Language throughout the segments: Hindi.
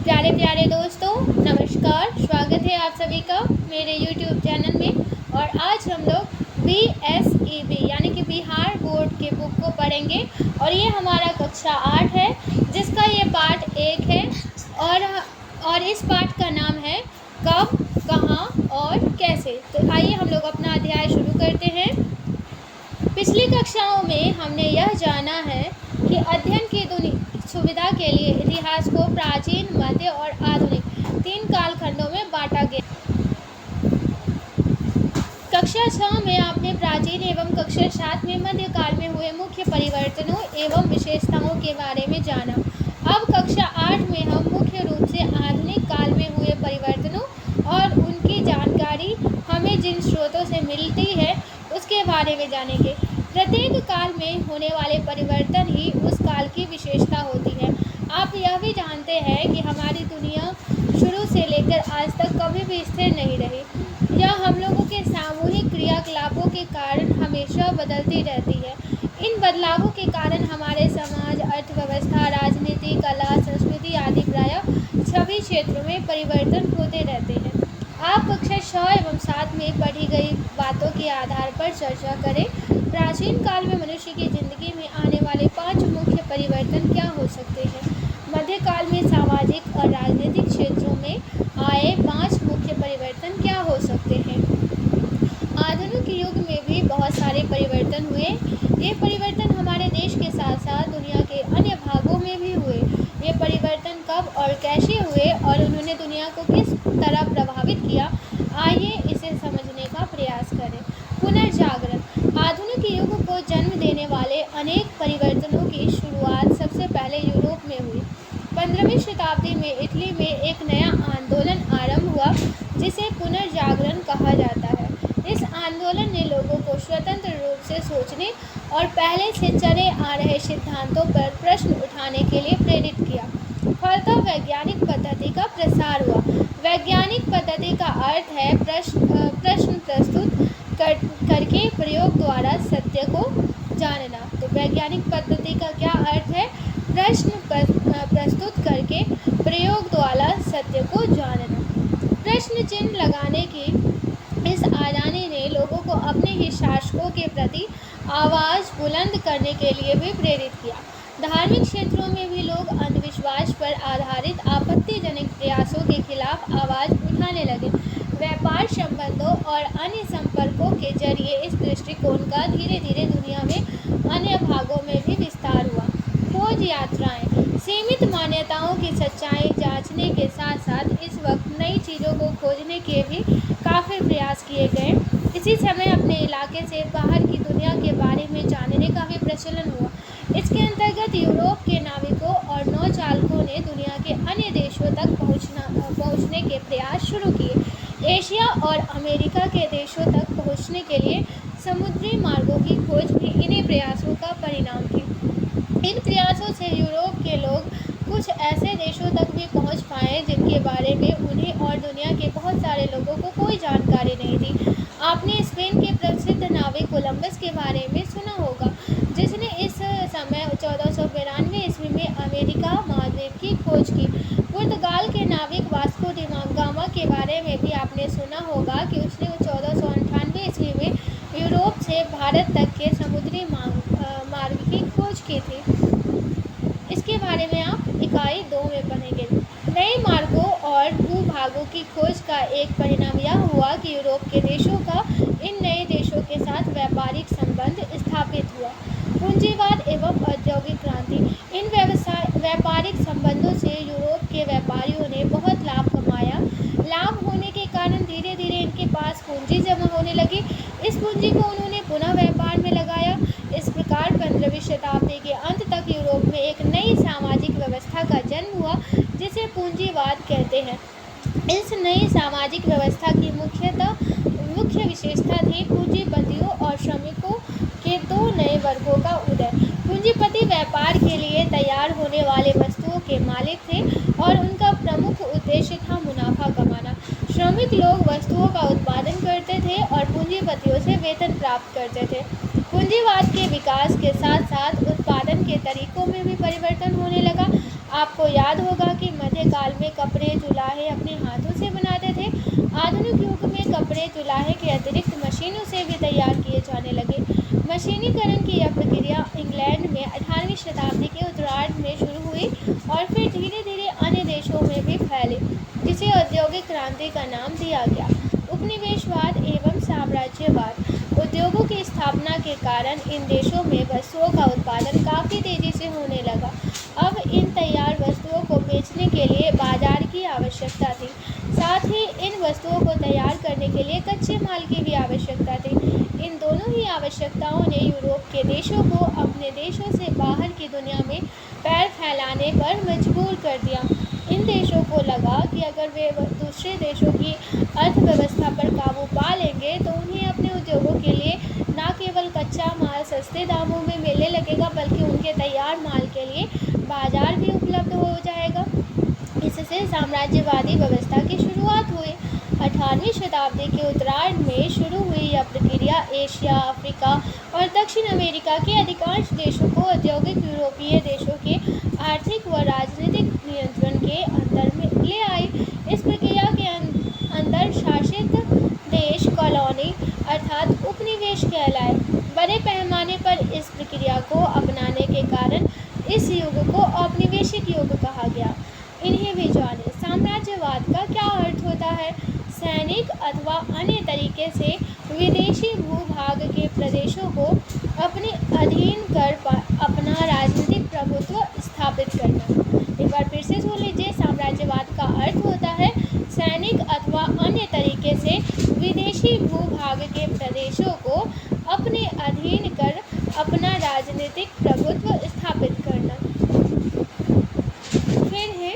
प्यारे प्यारे दोस्तों, नमस्कार। स्वागत है आप सभी का मेरे YouTube चैनल में। और आज हम लोग BSEB यानी कि बिहार बोर्ड के बुक को पढ़ेंगे और ये हमारा कक्षा 8 है, जिसका ये पाठ 1 है। और इस पाठ का नाम है कब, कहाँ और कैसे। तो आइए हम लोग अपना अध्याय शुरू करते हैं। पिछली कक्षाओं में हमने यह जाना है कि अध्ययन की सुविधा के लिए इतिहास को प्राचीन, मध्य और आधुनिक 3 कालखंडों में बांटा गया। कक्षा 6 में आपने प्राचीन एवं कक्षा 7 में मध्यकाल में हुए मुख्य परिवर्तनों एवं विशेषताओं के बारे में जाना। अब कक्षा 8 में हम मुख्य रूप से आधुनिक काल में हुए परिवर्तनों और उनकी जानकारी हमें जिन स्रोतों से मिलती है उसके बारे में जानेंगे। प्रत्येक काल में होने वाले परिवर्तन ही उस काल की विशेषता होती है। आप यह भी जानते हैं कि हमारी दुनिया शुरू से लेकर आज तक कभी भी स्थिर नहीं रही। यह हम लोगों के सामूहिक क्रियाकलापों के कारण हमेशा बदलती रहती है। इन बदलावों के कारण हमारे समाज, अर्थव्यवस्था, राजनीति, कला, संस्कृति आदि प्रायः सभी क्षेत्रों में परिवर्तन होते रहते हैं। आप कक्षा 6 एवं 7 में पढ़ी गई बातों के आधार पर चर्चा करें। प्राचीन काल में मनुष्य की जिंदगी में आने वाले 5 मुख्य परिवर्तन क्या हो सकते हैं। मध्यकाल में सामाजिक और राजनीतिक क्षेत्रों में आए 5 मुख्य परिवर्तन क्या हो सकते हैं। आधुनिक युग में भी बहुत सारे परिवर्तन हुए। ये परिवर्तन हमारे देश के साथ साथ दुनिया के अन्य भागों में भी हुए। ये परिवर्तन कब और कैसे हुए और उन्होंने दुनिया को किस तरह प्रभावित किया, आइए इसे समझने का प्रयास करें। पुनर्जागरण। आधुनिक युग को जन्म देने वाले अनेक परिवर्तनों की शुरुआत सबसे पहले यूरोप में हुई। 15वीं शताब्दी में इटली में एक नया आंदोलन आरंभ हुआ जिसे पुनर्जागरण कहा जाता है। इस आंदोलन ने लोगों को स्वतंत्र रूप से सोचने और पहले से चले आ रहे सिद्धांतों पर प्रश्न उठाने के लिए प्रेरित किया। फलतः वैज्ञानिक पद्धति का प्रसार हुआ। वैज्ञानिक पद्धति का अर्थ है प्रश्न प्रस्तुत करके प्रयोग द्वारा सत्य को जानना। तो वैज्ञानिक पद्धति का क्या अर्थ है? प्रश्न प्रस्तुत करके प्रयोग द्वारा सत्य को जानना। प्रश्न चिन्ह लगाने की इस आज़ादी ने लोगों को अपने ही शासकों के प्रति आवाज़ बुलंद करने के लिए भी प्रेरित किया। धार्मिक क्षेत्रों में भी लोग अंधविश्वास पर आधारित आपत्तिजनक प्रयासों के खिलाफ आवाज़ उठाने लगे। व्यापार संबंधों और अन्य संपर्कों के जरिए इस दृष्टिकोण का धीरे धीरे दुनिया में अन्य भागों में भी विस्तार हुआ। खोज यात्राएं। सीमित मान्यताओं की सच्चाई जांचने के साथ साथ इस वक्त नई चीज़ों को खोजने के भी काफ़ी प्रयास किए गए। इसी समय अपने इलाके से बाहर की दुनिया के बारे में जानने का भी प्रचलन हुआ। इसके अंतर्गत यूरोप के नाविकों और नौचालकों ने दुनिया के अन्य देशों तक पहुंचने के प्रयास शुरू किए। एशिया और अमेरिका के देशों तक पहुंचने के लिए समुद्री मार्गों की खोज भी इन्हीं प्रयासों का परिणाम थी। इन प्रयासों से यूरोप के लोग कुछ ऐसे देशों तक भी पहुंच पाए जिनके बारे में उन्हें और दुनिया के बहुत सारे लोगों को कोई जानकारी नहीं थी। आपने स्पेन के प्रसिद्ध नाविक कोलंबस के बारे में सुना होगा, जिसने इस समय 1492 ईस्वी में अमेरिका महाद्वीप की खोज की। पुर्तगाल के नाविक वास्को डी गामा के बारे में भी आपने सुना होगा कि उसने 1498 ईस्वी में यूरोप से भारत तक के समुद्री मार्ग की खोज की थी। इसके बारे में आप इकाई 2 में पढ़ेंगे। नए मार्गों और भूभागों की खोज का एक परिणाम यह हुआ कि यूरोप के देशों का इन नए देशों के साथ व्यापारिक संबंध स्थापित हुआ। पूंजीवाद एवं औद्योगिक क्रांति। इन व्यापारिक संबंधों से यूरोप के व्यापारियों ने बहुत लाभ कमाया। लाभ होने के कारण धीरे धीरे इनके पास पूंजी जमा होने लगी। इस पूंजी को उन्होंने पुनः व्यापार में लगाया। इस प्रकार 15वीं शताब्दी के अंत तक यूरोप में एक नई सामाजिक व्यवस्था का जन्म हुआ जिसे पूंजीवाद कहते हैं। इस नई सामाजिक व्यवस्था की मुख्य विशेषता थी पूंजीपतियों और श्रमिकों के 2 नए वर्गों का उदय। पूंजीपति व्यापार के लिए तैयार होने वाले वस्तुओं के मालिक थे और उनका प्रमुख उद्देश्य था मुनाफा कमाना। श्रमिक लोग वस्तुओं का उत्पादन करते थे और पूंजीपतियों से वेतन प्राप्त करते थे। पूंजीवाद के विकास के साथ साथ उत्पादन के तरीकों में भी परिवर्तन होने लगा। आपको याद होगा कि मध्यकाल में कपड़े चुलाहे अपने हाथों से बनाते थे। आधुनिक युग में कपड़े चुलाहे के अतिरिक्त मशीनों से भी तैयार किए जाने लगे। मशीनीकरण की यह प्रक्रिया इंग्लैंड में 18वीं शताब्दी के उत्तरार्ध में शुरू हुई और फिर धीरे धीरे अन्य देशों में भी फैली, जिसे औद्योगिक क्रांति का नाम दिया गया। उपनिवेशवाद एवं साम्राज्यवाद। उद्योगों की स्थापना के कारण इन देशों में वस्तुओं का उत्पादन काफ़ी तेज़ी से होने लगा। अब इन तैयार वस्तुओं को बेचने के लिए बाजार की आवश्यकता थी। साथ ही इन वस्तुओं को तैयार करने के लिए कच्चे माल की भी आवश्यकता थी। इन दोनों ही आवश्यकताओं ने यूरोप के देशों को अपने देशों से बाहर की दुनिया में पैर फैलाने पर मजबूर कर दिया। इन देशों को लगा कि अगर वे दूसरे देशों की अर्थव्यवस्था पर काबू पा लेंगे तो उन्हें अपने उद्योगों के लिए न केवल कच्चा माल सस्ते दामों में मिलने लगेगा, बल्कि उनके तैयार माल के लिए बाजार भी उपलब्ध हो जाएगा। इससे साम्राज्यवादी व्यवस्था की शुरुआत हुई। 18वीं शताब्दी के उत्तरार्ध में शुरू हुई यह प्रक्रिया एशिया, अफ्रीका और दक्षिण अमेरिका के अधिकांश देशों को औद्योगिक यूरोपीय देशों के आर्थिक व राजनीतिक नियंत्रण के अंदर में ले आई। इस प्रक्रिया के अंदर शासित देश कॉलोनी अर्थात उपनिवेश कहलाए। बड़े पैमाने पर इस प्रक्रिया को अपनाने के कारण इस युग को औपनिवेशिक युग कहा गया। इन्हें भी जाने। साम्राज्यवाद का क्या अर्थ होता है? सैनिक अथवा अन्य तरीके से विदेशी भूभाग के प्रदेशों को अपने अधीन कर अपना राजनीतिक प्रभुत्व स्थापित करना। एक बार फिर से सुन लीजिए। साम्राज्यवाद का अर्थ होता है सैनिक अथवा अन्य तरीके से विदेशी भूभाग के प्रदेशों को अपने अधीन कर अपना राजनीतिक प्रभुत्व स्थापित करना। फिर है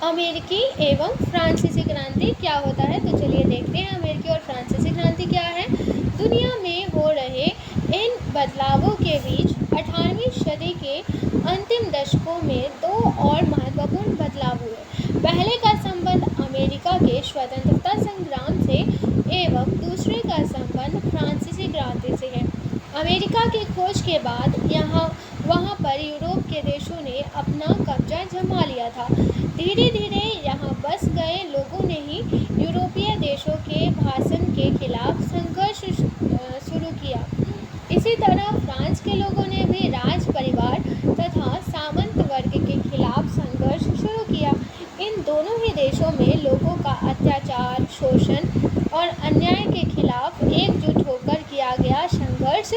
अमेरिकी एवं फ्रांसीसी क्रांति क्या होता है? तो चलिए देखते हैं अमेरिकी और फ्रांसीसी क्रांति क्या है। दुनिया में हो रहे इन बदलावों के बीच 18वीं सदी के अंतिम दशकों में दो और महत्वपूर्ण बदलाव हुए। पहले का संबंध अमेरिका के स्वतंत्रता संग्राम से एवं दूसरे का संबंध फ्रांसीसी क्रांति से है। अमेरिका की खोज के बाद वहाँ पर यूरोप के देशों ने अपना कब्जा जमा लिया था। धीरे धीरे यहाँ बस गए लोगों ने ही यूरोपीय देशों के भाषण के खिलाफ संघर्ष शुरू किया। इसी तरह फ्रांस के लोगों ने भी राज परिवार तथा सामंत वर्ग के खिलाफ संघर्ष शुरू किया। इन दोनों ही देशों में लोगों का अत्याचार, शोषण और अन्याय के खिलाफ एकजुट होकर किया गया संघर्ष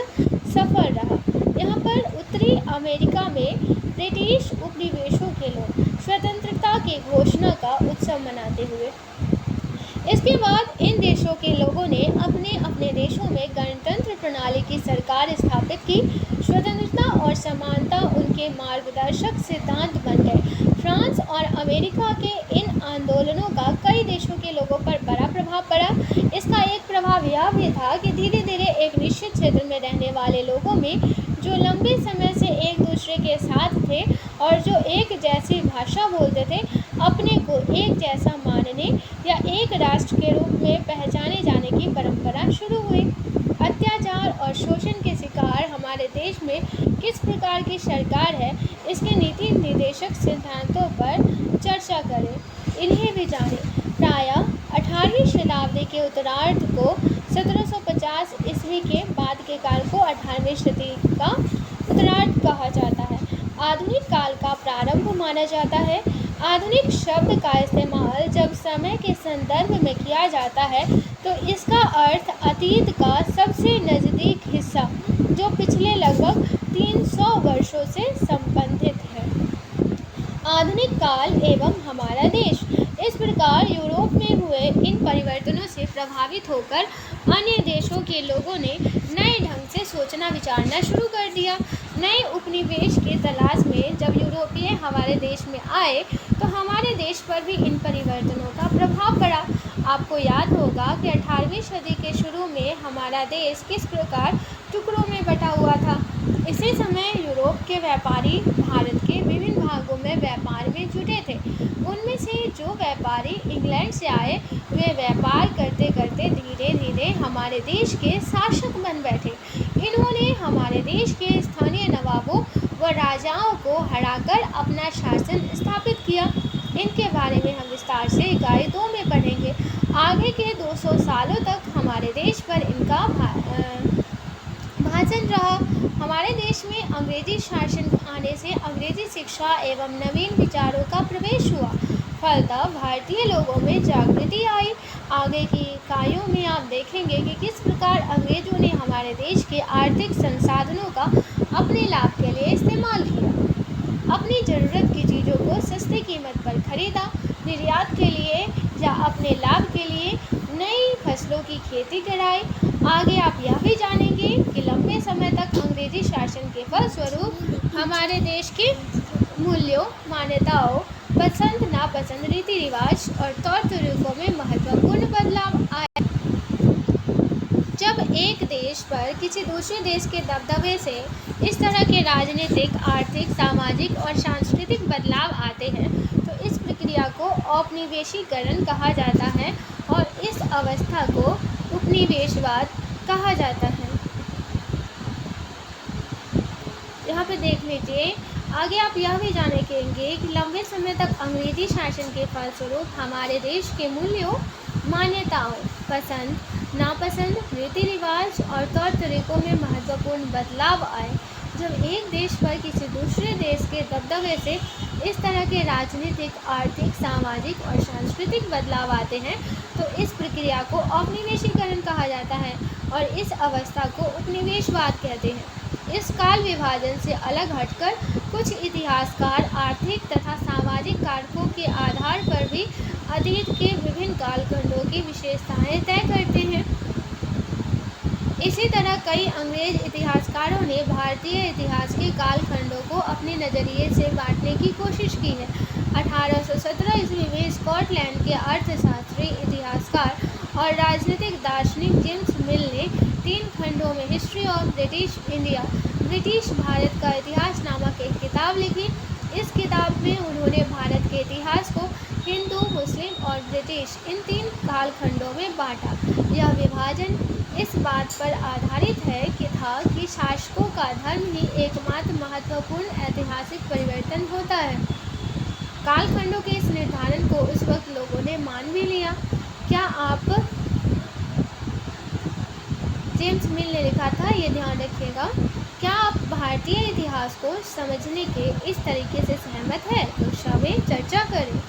सफल रहा। यहाँ पर उत्तरी अमेरिका में ब्रिटिश उपनिवेशों के लोग स्वतंत्रता की घोषणा का उत्सव मनाते हुए इसके बाद इन देशों के लोगों ने अपने अपने देशों में गणतंत्र प्रणाली की सरकार स्थापित की। स्वतंत्रता और समानता उनके मार्गदर्शक सिद्धांत बन गए। फ्रांस और अमेरिका के इन आंदोलनों का कई देशों के लोगों पर बड़ा प्रभाव पड़ा। इसका एक प्रभाव यह भी था कि धीरे धीरे एक निश्चित क्षेत्र में रहने वाले लोगों में जो लंबे समय से एक दूसरे के साथ थे और जो एक जैसी भाषा बोलते थे, अपने को एक जैसा मानने या एक राष्ट्र के रूप में पहचाने जाने की परंपरा शुरू हुई। अत्याचार और शोषण के शिकार हमारे देश में किस प्रकार की सरकार है, इसके नीति निर्देशक सिद्धांतों पर चर्चा करें। इन्हें भी जानें। प्रायः 18वीं शताब्दी के उत्तरार्ध को 1750 ईस्वी के बाद के काल को 18वीं सदी का उत्तरार्ध कहा जाता है। आधुनिक काल का प्रारंभ माना जाता है। आधुनिक शब्द का इस्तेमाल जब समय के संदर्भ में किया जाता है तो इसका अर्थ अतीत का सबसे नज़दीक हिस्सा जो पिछले लगभग 300 वर्षों से संबंधित है। आधुनिक काल एवं हमारा देश। इस प्रकार यूरोप में हुए इन परिवर्तनों से प्रभावित होकर अन्य देशों के लोगों ने नए ढंग से सोचना विचारना शुरू कर दिया। नए उपनिवेश की तलाश में जब यूरोपीय हमारे देश में आए तो हमारे देश पर भी इन परिवर्तनों का प्रभाव पड़ा। आपको याद होगा कि 18वीं सदी के शुरू में हमारा देश किस प्रकार टुकड़ों में बटा हुआ था। इसी समय यूरोप के व्यापारी भारत के विभिन्न भागों में व्यापार में जुटे थे। उनमें से जो व्यापारी इंग्लैंड से आए वे व्यापार करते करते धीरे धीरे हमारे देश के शासक बन बैठे। इन्होंने हमारे देश के स्थानीय नवाबों व राजाओं को हराकर अपना शासन स्थापित किया। इनके बारे में हम विस्तार से इकाई 2 में पढ़ेंगे। आगे के 200 सालों तक हमारे देश पर इनका भाषण रहा। हमारे देश में अंग्रेजी शासन आने से अंग्रेजी शिक्षा एवं नवीन विचारों का प्रवेश हुआ। फलतः भारतीय लोगों में जागृति आई। आगे की इकाइयों में आप देखेंगे कि किस प्रकार अंग्रेजों ने हमारे देश के आर्थिक संसाधनों का अपने लाभ के लिए इस्तेमाल किया, अपनी ज़रूरत की चीज़ों को सस्ती कीमत पर खरीदा, निर्यात के लिए या अपने लाभ के लिए नई फसलों की खेती कराई। आगे आप यह भी जानेंगे कि लंबे समय तक अंग्रेजी शासन के फलस्वरूप हमारे देश के मूल्यों, मान्यताओं, पसंद नापसंद, रीति रिवाज और तौर तरीकों में महत्वपूर्ण बदलाव आया। जब एक देश पर किसी दूसरे देश के दबदबे से इस तरह के राजनीतिक, आर्थिक, सामाजिक और सांस्कृतिक बदलाव आते हैं तो इस प्रक्रिया को औपनिवेशीकरण कहा जाता है और इस अवस्था को उपनिवेशवाद कहा जाता है। यहाँ पे देख लीजिए। आगे आप यह भी जानेंगे कि लंबे समय तक अंग्रेजी शासन के फलस्वरूप हमारे देश के मूल्यों, मान्यताओं, पसंद नापसंद, रीति रिवाज और तौर तरीकों में महत्वपूर्ण बदलाव आए। जब एक देश पर किसी दूसरे देश के दबदबे से इस तरह के राजनीतिक, आर्थिक, सामाजिक और सांस्कृतिक बदलाव आते हैं तो इस प्रक्रिया को औपनिवेशीकरण कहा जाता है और इस अवस्था को उपनिवेशवाद कहते हैं। इस काल विभाजन से अलग हटकर कुछ इतिहासकार आर्थिक तथा सामाजिक कारकों के आधार पर भी अतीत के विभिन्न कालखंडों की विशेषताएं तय करते हैं। इसी तरह कई अंग्रेज इतिहासकारों ने भारतीय इतिहास के कालखंडों को अपने नज़रिए से बांटने की कोशिश की है। 1817 ईस्वी में स्कॉटलैंड के अर्थशास्त्री, इतिहासकार और राजनीतिक दार्शनिक जेम्स मिल ने 3 खंडों में history of British India, British Bharat का इतिहास नामक एक किताब लिखी। इस किताब में उन्होंने भारत के इतिहास को हिंदू, मुस्लिम और ब्रिटिश इन 3 कालखंडों में बांटा। यह विभाजन इस बात पर आधारित है कि शासकों का धर्म ही एकमात्र महत्वपूर्ण ऐतिहासिक परिवर्तन होता है। कालखंडों के इस निर्धारण को उस वक्त लोगों ने मान भी लिया। क्या आप जेम्स मिल ने लिखा था, ये ध्यान रखिएगा। क्या आप भारतीय इतिहास को समझने के इस तरीके से सहमत हैं? कक्षा में चर्चा करें।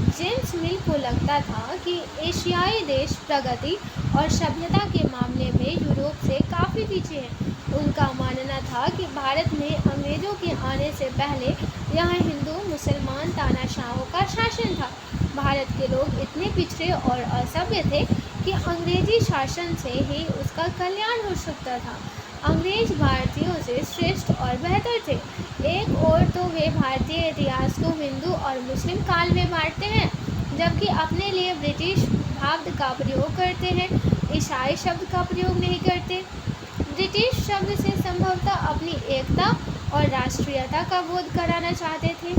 जेम्स मिल को लगता था कि एशियाई देश प्रगति और सभ्यता के मामले में यूरोप से काफ़ी पीछे हैं। उनका मानना था कि भारत में अंग्रेज़ों के आने से पहले यहाँ हिंदू, मुसलमान तानाशाहों का शासन था। भारत के लोग इतने पिछड़े और असभ्य थे कि अंग्रेजी शासन से ही उसका कल्याण हो सकता था। अंग्रेज भारतीयों से श्रेष्ठ और बेहतर थे। एक और तो वे भारतीय इतिहास को हिंदू और मुस्लिम काल में बांटते हैं, जबकि अपने लिए ब्रिटिश शब्द का प्रयोग करते हैं, ईसाई शब्द का प्रयोग नहीं करते। ब्रिटिश शब्द से संभवतः अपनी एकता और राष्ट्रीयता का बोध कराना चाहते थे।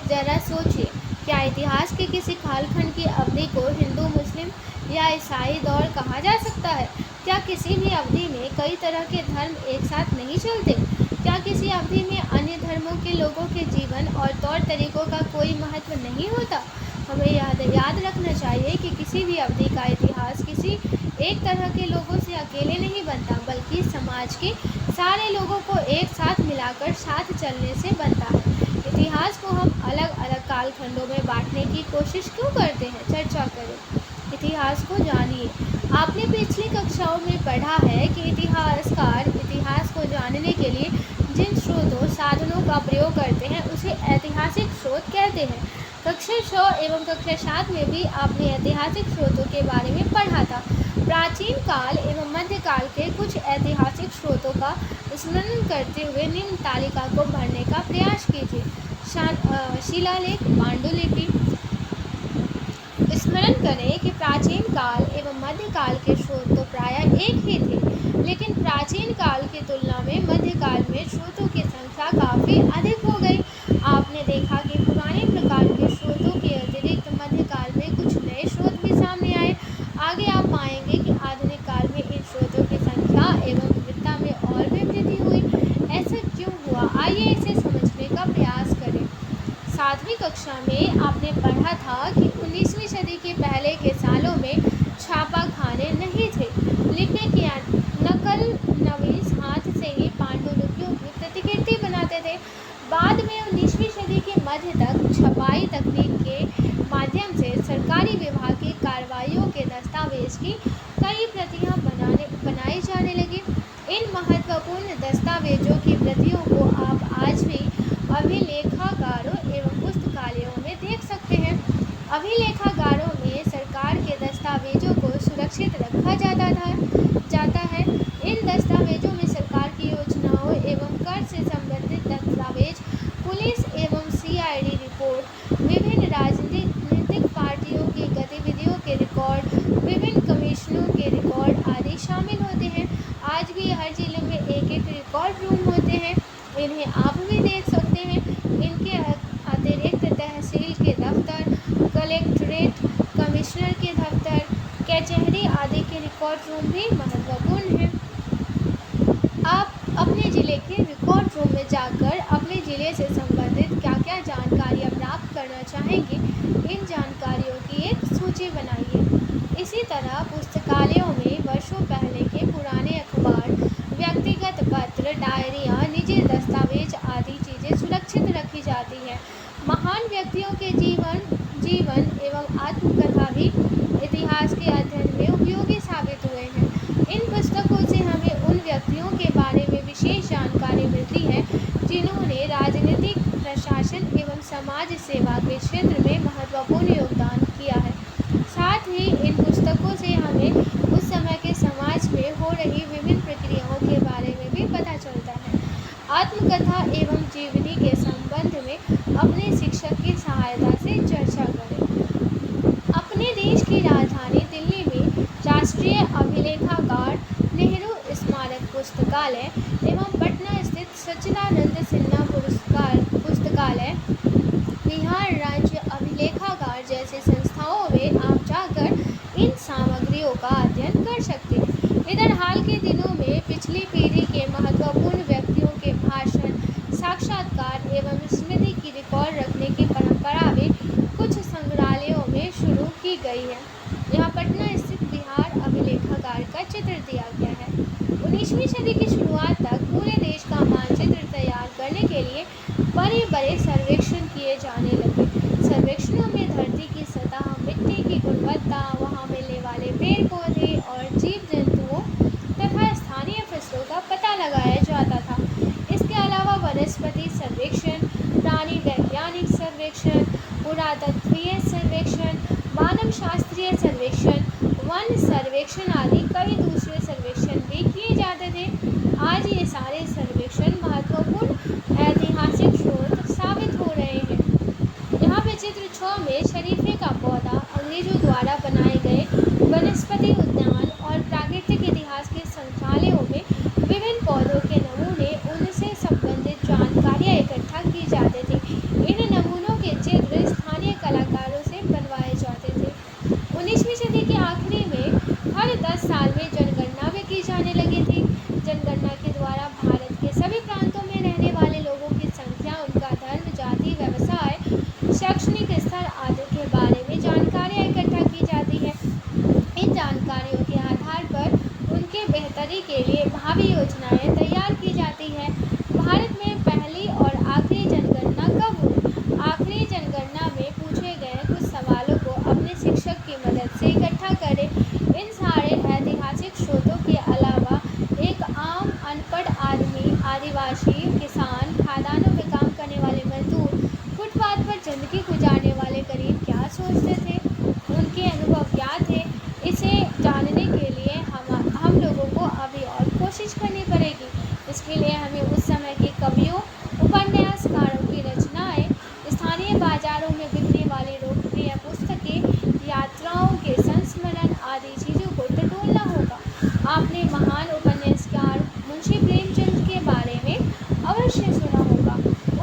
जरा सोचिए, क्या इतिहास के किसी कालखंड की अवधि को हिंदू, मुस्लिम या ईसाई दौर कहा जा सकता है? क्या किसी भी अवधि में कई तरह के धर्म एक साथ नहीं चलते? क्या किसी अवधि में अन्य धर्मों के लोगों के जीवन और तौर तरीकों का कोई महत्व नहीं होता? हमें याद रखना चाहिए कि किसी भी अवधि का इतिहास किसी एक तरह के लोगों से अकेले नहीं बनता, बल्कि समाज के सारे लोगों को एक साथ मिलाकर साथ चलने से बनता है। इतिहास को हम अलग अलग कालखंडों में बांटने की कोशिश क्यों करते हैं? चर्चा करें। इतिहास को जानिए। आपने पिछली कक्षाओं में पढ़ा है कि इतिहासकार इतिहास को जानने के लिए जिन स्रोतों, साधनों का प्रयोग करते हैं उसे ऐतिहासिक स्रोत कहते हैं। कक्षा 6 एवं कक्षा 7 में भी आपने ऐतिहासिक स्रोतों के बारे में पढ़ा था। प्राचीन काल एवं मध्यकाल के कुछ ऐतिहासिक स्रोतों का स्मरण करते हुए निम्न तालिका को भरने का प्रयास कीजिए। शिलालेख, पांडुलिपि। स्मरण करें कि प्राचीन काल एवं मध्यकाल के स्रोत तो प्रायः एक ही थे, लेकिन प्राचीन काल की तुलना में मध्यकाल में स्रोतों की संख्या काफ़ी अधिक हो गई। आपने देखा कि पुराने प्रकार के स्रोतों के अतिरिक्त मध्यकाल में कुछ नए स्रोत भी सामने आए। आगे आप पाएंगे कि आधुनिक काल में इन स्रोतों की संख्या एवं विविधता में और कक्षा में आपने पढ़ा था कि 19वीं सदी के पहले के सालों में छापा खाने नहीं थे। लिखने की नकल नवीस हाथ से ही पांडुलिपियों की प्रतिकृति बनाते थे। बाद में 19वीं सदी के मध्य तक छपाई तकनीक के माध्यम से सरकारी विभाग की कार्रवाइयों के दस्तावेज की कई प्रतियां बनाई जाने लगी। इन महत्वपूर्ण दस्तावेजों की प्रतियों को आप आज भी अभिलेखागारों एवं पुस्तकालयों में देख सकते हैं। अभिलेखागारों में सरकार के दस्तावेजों को सुरक्षित रखा जाता है। इन दस्तावेजों में सरकार की योजनाओं एवं कर से संबंधित दस्तावेज, पुलिस एवं CID रिपोर्ट, विभिन्न राजनीतिक पार्टियों की गतिविधियों के रिकॉर्ड, विभिन्न कमीशनों के रिकॉर्ड आदि शामिल होते हैं। आज भी हर जिले में एक रिकॉर्ड रूम होते हैं। इन्हें आप भी देख सकते हैं। इनके अतिरिक्त तहसील के दफ्तर, कलेक्ट्रेट, कमिश्नर के दफ्तर, कचहरी आदि के रिकॉर्ड रूम भी महत्वपूर्ण हैं। आप अपने ज़िले के रिकॉर्ड रूम में जाकर अपने ज़िले से संबंधित क्या क्या जानकारियाँ प्राप्त करना चाहेंगे, इन जानकारियों की एक सूची बनाइए। इसी तरह पुस्तकालयों में वर्षों पहले के पुराने अखबार, व्यक्तिगत पत्र, डायरियाँ, निजी दस्तावेज आदि चीज़ें सुरक्षित रखी जाती हैं। महान व्यक्तियों के जीवन एवं आत्मकथा भी इतिहास के अध्ययन में उपयोगी साबित हुए हैं। इन पुस्तकों से हमें उन व्यक्तियों के बारे में विशेष जानकारी मिलती है जिन्होंने राजनीतिक, प्रशासन एवं समाज सेवा के क्षेत्र में महत्वपूर्ण योगदान किया है। साथ ही इन पुस्तकों से हमें उस समय के समाज में हो रही विभिन्न प्रक्रियाओं के बारे में भी पता चलता है। आत्मकथा एवं जीवनी के संबंध में अपने शिक्षक की सहायता से चर्चा करें। अपने देश की राजधानी दिल्ली में राष्ट्रीय अभिलेखागार, नेहरू स्मारक पुस्तकालय एवं पटना स्थित सच्चिदानंद सिन्हा पुस्तकालय, बिहार राज्य अभिलेखागार जैसे संस्थाओं में आप जाकर इन सामग्रियों का अध्ययन कर सकते हैं। इधर हाल के दिनों में पिछली पीढ़ी के महत्वपूर्ण व्यक्तियों के भाषण, साक्षात्कार एवं स्मृति की रिकॉर्ड रखने की परंपरा भी कुछ संग्रहालयों में शुरू की गई है। यहाँ पटना स्थित बिहार अभिलेखागार का चित्र दिया गया है। 19वीं सदी की शुरुआत तक पूरे देश का मानचित्र तैयार करने के लिए बड़े सर्वेक्षण किए जाने लगे। सर्वेक्षणों में धरती की सतह, मिट्टी की गुणवत्ता, वहाँ मिलने वाले पेड़ पौधे और जीव जंतुओं तथा स्थानीय फसलों का पता लगाया जाता था। इसके अलावा वनस्पति सर्वेक्षण, प्राणी वैज्ञानिक सर्वेक्षण, पुरातत्वीय सर्वेक्षण, मानव शास्त्रीय सर्वेक्षण, वन सर्वेक्षण आदि कई दूसरे सर्वेक्षण भी किए जाते थे। आज ये सारे सर्वेक्षण महत्वपूर्ण ऐतिहासिक स्रोत साबित हो रहे हैं। यहाँ पे चित्र 6 में शरीफे का पौधा, अंग्रेजों द्वारा बनाए गए वनस्पति उद्यान और प्राकृतिक इतिहास के संग्रहालयों में विभिन्न पौधों के नमूने, उनसे संबंधित जानकारियाँ इकट्ठा की जाती थी। इन नमूनों के चित्र स्थानीय कलाकारों से बनवाए जाते थे। 19वीं सदी के आखिरी में हर 10 साल में जनगणना भी की जाने लगी थी। जनगणना के द्वारा भारत के सभी प्रांतों में रहने वाले लोगों की संख्या, उनका धर्म, जाति, व्यवसाय, शैक्षणिक स्तर आदि के बारे में जानकारियाँ इकट्ठा की जाती है। इन जानकारियों के आधार पर उनके बेहतरी के लिए भावी योजनाएं तैयार की जाती है। भारत में पहली और आखिरी जनगणना कब हुई? आखिरी जनगणना में पूछे गए कुछ सवालों को अपने शिक्षक की मदद से इकट्ठा करें। इन सारे ऐतिहासिक स्रोतों के अलावा एक आम अनपढ़ आदमी, आदिवासी, किसान, खदानों में काम करने वाले मजदूर, फुटपाथ पर जिंदगी गुजारने वाले गरीब क्या सोचते थे, उनके अनुभव क्या थे, इसे जानने के लिए हम लोगों को अभी और कोशिश करनी पड़ेगी। इसके लिए हमें उस समय के कवियों, उपन्यासकारों की रचनाएं, स्थानीय बाजारों में बिकने वाली लोकप्रिय पुस्तकें, यात्राओं के संस्मरण आदि चीज़ों को टटोलना होगा। आपने महान उपन्यासकार मुंशी प्रेमचंद के बारे में अवश्य सुना होगा।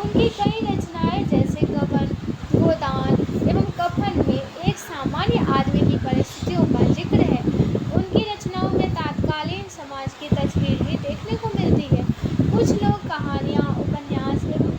उनकी कई रचनाएं जैसे गबन, गोदान एवं कफन में एक सामान्य आदमी की परिस्थितियों का जिक्र है। उनकी रचनाओं में तत्कालीन समाज की तस्वीर भी देखने को मिलती है। कुछ लोग कहानियाँ, उपन्यास एवं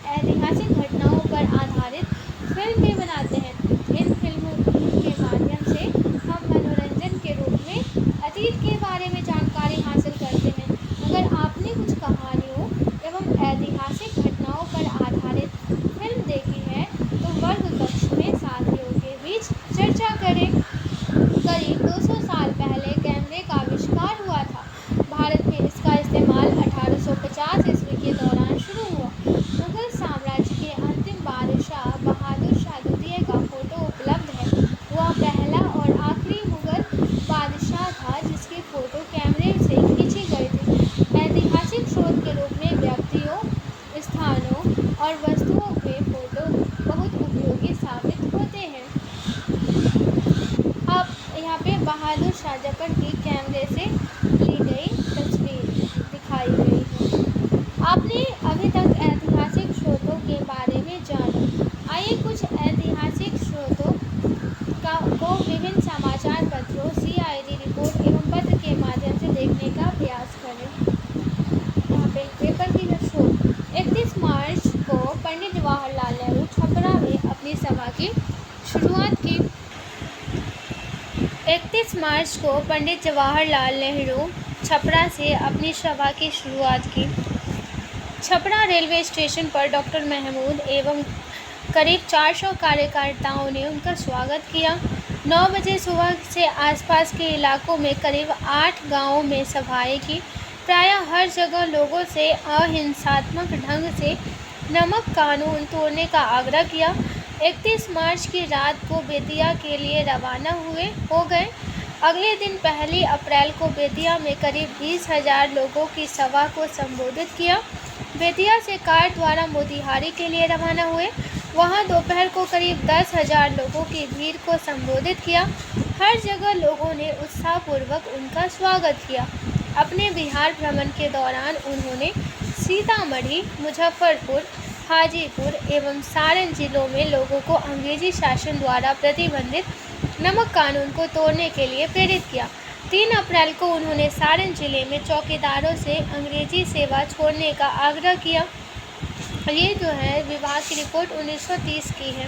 और वस्तुओं के फोटो बहुत उपयोगी साबित होते हैं। अब यहाँ पे बहादुर शाह जफर की कैमरे से ली गई तस्वीर दिखाई गई है। आपने अभी तक ऐतिहासिक स्रोतों के बारे में जाना। आइए कुछ ऐतिहासिक स्रोतों को विभिन्न समाचार पत्रों, CID रिपोर्ट एवं पत्र के माध्यम से देखने का प्रयास करें। यहाँ पे पेपर की जो स्रोत 31 मार्च को पंडित जवाहरलाल नेहरू छपरा में अपनी सभा की शुरुआत की। 31 मार्च को पंडित जवाहरलाल नेहरू छपरा से अपनी सभा की शुरुआत की। छपरा रेलवे स्टेशन पर डॉक्टर महमूद एवं करीब 400 कार्यकर्ताओं ने उनका स्वागत किया। 9 बजे सुबह से आसपास के इलाकों में करीब 8 गांवों में सभाएं की। प्रायः हर जगह लोगों से अहिंसात्मक ढंग से नमक कानून तोड़ने का आग्रह किया। 31 मार्च की रात को बेतिया के लिए रवाना हो गए। अगले दिन 1 अप्रैल को बेतिया में करीब 20,000 लोगों की सभा को संबोधित किया। बेतिया से कार द्वारा मोतिहारी के लिए रवाना हुए। वहां दोपहर को करीब 10,000 लोगों की भीड़ को संबोधित किया। हर जगह लोगों ने उत्साहपूर्वक उनका स्वागत किया। अपने बिहार भ्रमण के दौरान उन्होंने सीतामढ़ी, मुजफ्फरपुर, हाजीपुर एवं सारण जिलों में लोगों को अंग्रेजी शासन द्वारा प्रतिबंधित नमक कानून को तोड़ने के लिए प्रेरित किया। 3 अप्रैल को उन्होंने सारण जिले में चौकीदारों से अंग्रेजी सेवा छोड़ने का आग्रह किया। ये जो है विभाग की रिपोर्ट 1930 की है।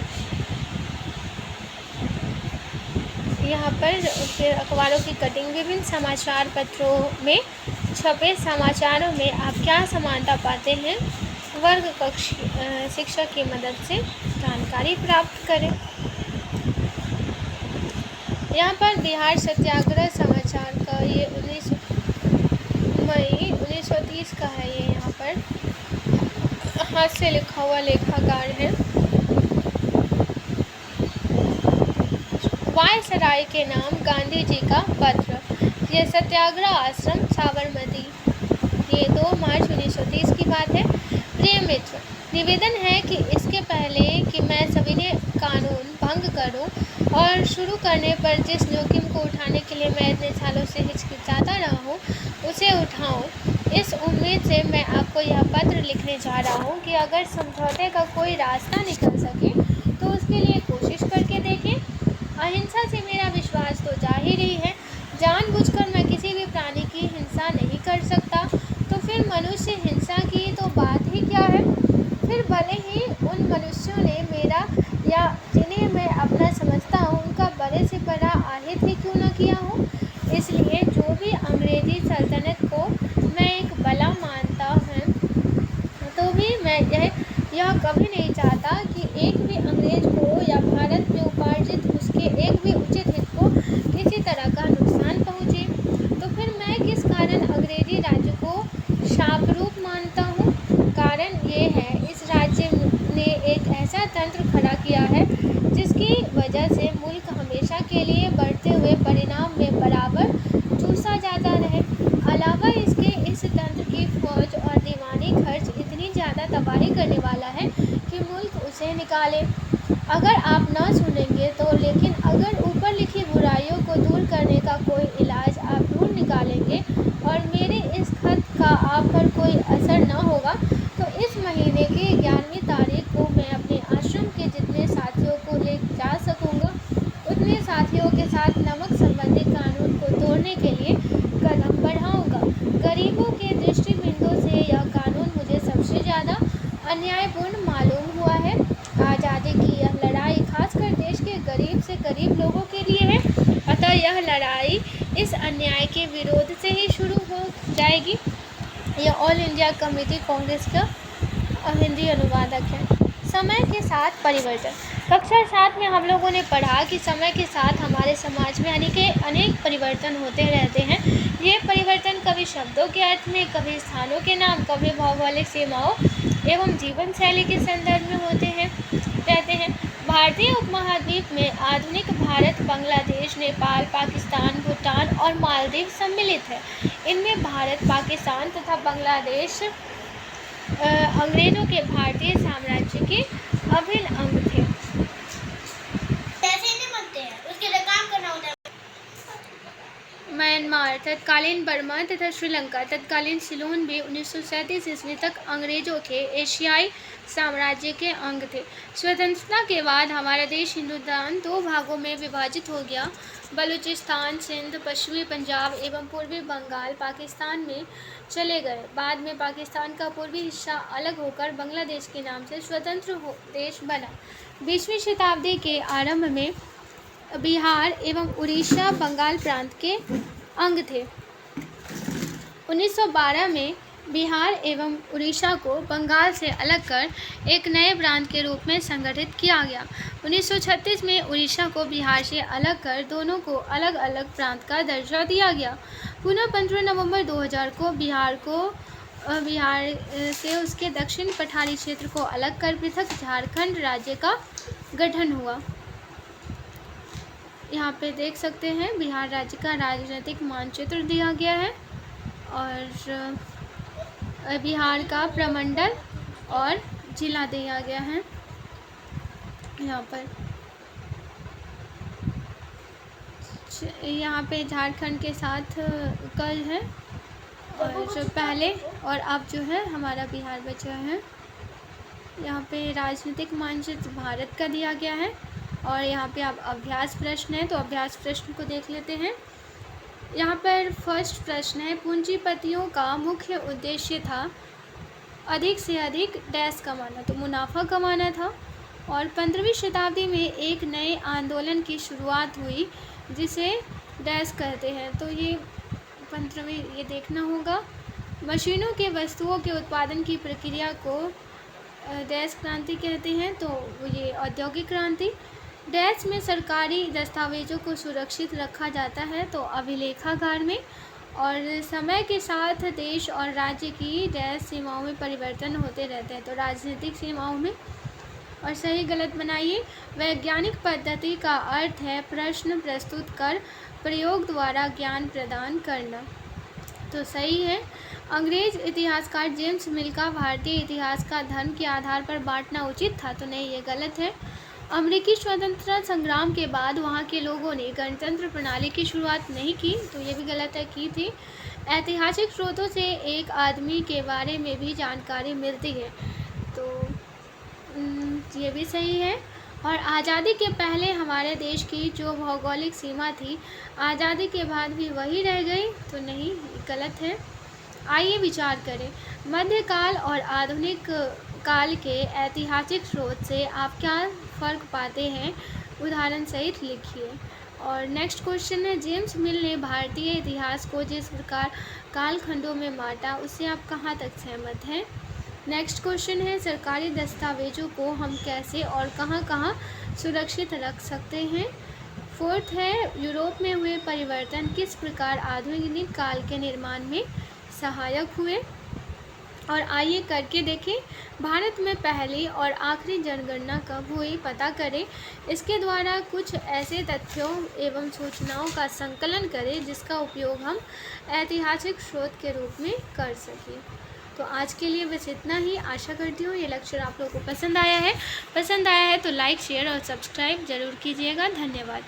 यहाँ पर फिर अखबारों की कटिंग, विभिन्न समाचार पत्रों में छपे समाचारों में आप क्या समानता पाते हैं, वर्ग कक्ष शिक्षक की मदद से जानकारी प्राप्त करें। यहाँ पर बिहार सत्याग्रह समाचार का ये 19 मई 1930 का है। ये यहाँ पर हाथ से लिखा हुआ लेखाकार है। वायसराय के नाम गांधी जी का पत्र। यह सत्याग्रह आश्रम साबरमती। ये 2 मार्च 1930 की बात है। प्रिय मित्र, निवेदन है कि इसके पहले कि मैं सविनय कानून भंग करूं और शुरू करने पर जिस जोखिम को उठाने के लिए मैं इतने सालों से हिचकिचाता रहा हूं, उसे उठाऊं। इस उम्मीद से मैं आपको यह पत्र लिखने जा रहा हूं कि अगर समझौते का कोई रास्ता निकल सके तो उसके लिए कोशिश करके देखें। अहिंसा से मेरा विश्वास तो जाहिर ही है। जानबूझकर मैं किसी भी प्राणी की हिंसा नहीं कर सकता, तो फिर मनुष्य हिंसा की तो बात ही क्या है। फिर भले ही उन मनुष्यों ने मेरा या जिन्हें मैं अपना समझता हूँ उनका बड़े से बड़ा आहित ही क्यों न किया हो। इसलिए जो भी अंग्रेजी सल्तनत को मैं एक बला मानता हूँ, तो भी मैं यह कभी नहीं चाहता कि एक भी अंग्रेज को या भारत में उपार्जित उसके एक भी उचित हित को किसी तरह का नुकसान पहुँचे। तो फिर मैं किस कारण अंग्रेजी राज्य को शापरूप मानता हूँ। कारण ये है, इस राज्य ने एक ऐसा तंत्र खड़ा किया है जिसकी वजह से मुल्क हमेशा के लिए बढ़ते हुए परिणाम में बराबर चूसा जाता रहे। अलावा इसके इस तंत्र की फौज और दीवानी खर्च इतनी ज़्यादा तबाही करने वाला है कि मुल्क उसे निकाले। अगर आप ना सुनेंगे तो, लेकिन अगर ऊपर लिखी बुराइयों को दूर करने का कोई इलाज आप ढूंढ निकालेंगे और मेरे इस खत का आप पर कोई असर न होगा, तो इस महीने की 11वीं तारीख को मैं अपने आश्रम के जितने साथियों को ले जा सकूँगा उतने साथियों के साथ नमक संबंधी कानून को तोड़ने के लिए कदम बढ़ाऊँगा। गरीबों के दृष्टिबिंदु से यह कानून मुझे सबसे ज़्यादा अन्यायपूर्ण मालूम हुआ है। आज़ादी की यह लड़ाई खासकर देश के गरीब से गरीब लोगों के लिए है, अतः यह लड़ाई इस अन्याय के विरोध से ही शुरू हो जाएगी। यह ऑल इंडिया कमेटी कांग्रेस का हिंदी अनुवादक है। समय के साथ परिवर्तन। कक्षा 7 में हम लोगों ने पढ़ा कि समय के साथ हमारे समाज में अनेक परिवर्तन होते रहते हैं। ये परिवर्तन कभी शब्दों के अर्थ में, कभी स्थानों के नाम, कभी भौगोलिक सीमाओं एवं जीवन शैली के संदर्भ में रहते हैं। भारतीय उपमहाद्वीप में आधुनिक भारत, बांग्लादेश, नेपाल, पाकिस्तान, भूटान और मालदीव सम्मिलित है। इनमें भारत, पाकिस्तान तथा बांग्लादेश अंग्रेजों के भारतीय साम्राज्य के अभिन्न अंग थे। पैसे नहीं बनते हैं, उसके लिए काम करना होता है। म्यांमार, तत्कालीन बर्मा तथा श्रीलंका, तत्कालीन सिलोन भी 1937 ईस्वी तक अंग्रेजों के एशियाई साम्राज्य के अंग थे। स्वतंत्रता के बाद हमारा देश हिंदुस्तान दो भागों में विभाजित हो गया। बलूचिस्तान, सिंध, पश्चिमी पंजाब एवं पूर्वी बंगाल पाकिस्तान में चले गए। बाद में पाकिस्तान का पूर्वी हिस्सा अलग होकर बांग्लादेश के नाम से स्वतंत्र देश बना। 20वीं शताब्दी के आरंभ में बिहार एवं उड़ीसा बंगाल प्रांत के अंग थे। 1912 में बिहार एवं उड़ीसा को बंगाल से अलग कर एक नए प्रांत के रूप में संगठित किया गया। 1936 में उड़ीसा को बिहार से अलग कर दोनों को अलग अलग प्रांत का दर्जा दिया गया। पुनः 15 नवंबर 2000 को बिहार से उसके दक्षिण पठारी क्षेत्र को अलग कर पृथक झारखंड राज्य का गठन हुआ। यहाँ पे देख सकते हैं बिहार राज्य का राजनीतिक मानचित्र दिया गया है और बिहार का प्रमंडल और जिला दिया गया है। यहाँ पे झारखंड के साथ कल है और जो पहले और अब जो है हमारा बिहार बचा है। यहाँ पे राजनीतिक मानचित्र भारत का दिया गया है और यहाँ पे अब अभ्यास प्रश्न है, तो अभ्यास प्रश्न को देख लेते हैं। यहाँ पर फर्स्ट प्रश्न है, पूंजीपतियों का मुख्य उद्देश्य था अधिक से अधिक डैश कमाना, तो मुनाफा कमाना था। और 15वीं शताब्दी में एक नए आंदोलन की शुरुआत हुई जिसे डैश कहते हैं, तो ये 15वीं ये देखना होगा। मशीनों के वस्तुओं के उत्पादन की प्रक्रिया को डैश क्रांति कहते हैं, तो ये औद्योगिक क्रांति। डैश में सरकारी दस्तावेजों को सुरक्षित रखा जाता है, तो अभिलेखागार में। और समय के साथ देश और राज्य की डैश सीमाओं में परिवर्तन होते रहते हैं, तो राजनीतिक सीमाओं में। और सही गलत बनाइए। वैज्ञानिक पद्धति का अर्थ है प्रश्न प्रस्तुत कर प्रयोग द्वारा ज्ञान प्रदान करना, तो सही है। अंग्रेज इतिहासकार जेम्स मिल का भारतीय इतिहास का धर्म के आधार पर बांटना उचित था, तो नहीं, ये गलत है। अमेरिकी स्वतंत्रता संग्राम के बाद वहाँ के लोगों ने गणतंत्र प्रणाली की शुरुआत नहीं की, तो ये भी गलत है, की थी। ऐतिहासिक स्रोतों से एक आदमी के बारे में भी जानकारी मिलती है, तो ये भी सही है। और आज़ादी के पहले हमारे देश की जो भौगोलिक सीमा थी आज़ादी के बाद भी वही रह गई, तो नहीं, गलत है। आइए विचार करें, मध्यकाल और आधुनिक काल के ऐतिहासिक स्रोत से आप क्या फ़र्क पाते हैं, उदाहरण सहित लिखिए। और नेक्स्ट क्वेश्चन है, जेम्स मिल ने भारतीय इतिहास को जिस प्रकार कालखंडों में बांटा उससे आप कहाँ तक सहमत हैं। नेक्स्ट क्वेश्चन है, सरकारी दस्तावेजों को हम कैसे और कहाँ कहाँ सुरक्षित रख सकते हैं। फोर्थ है, यूरोप में हुए परिवर्तन किस प्रकार आधुनिक काल के निर्माण में सहायक हुए। और आइए करके देखें, भारत में पहली और आखिरी जनगणना कब हुई पता करें। इसके द्वारा कुछ ऐसे तथ्यों एवं सूचनाओं का संकलन करें जिसका उपयोग हम ऐतिहासिक स्रोत के रूप में कर सकें। तो आज के लिए बस इतना ही। आशा करती हूँ ये लेक्चर आप लोगों को पसंद आया है तो लाइक, शेयर और सब्सक्राइब ज़रूर कीजिएगा। धन्यवाद।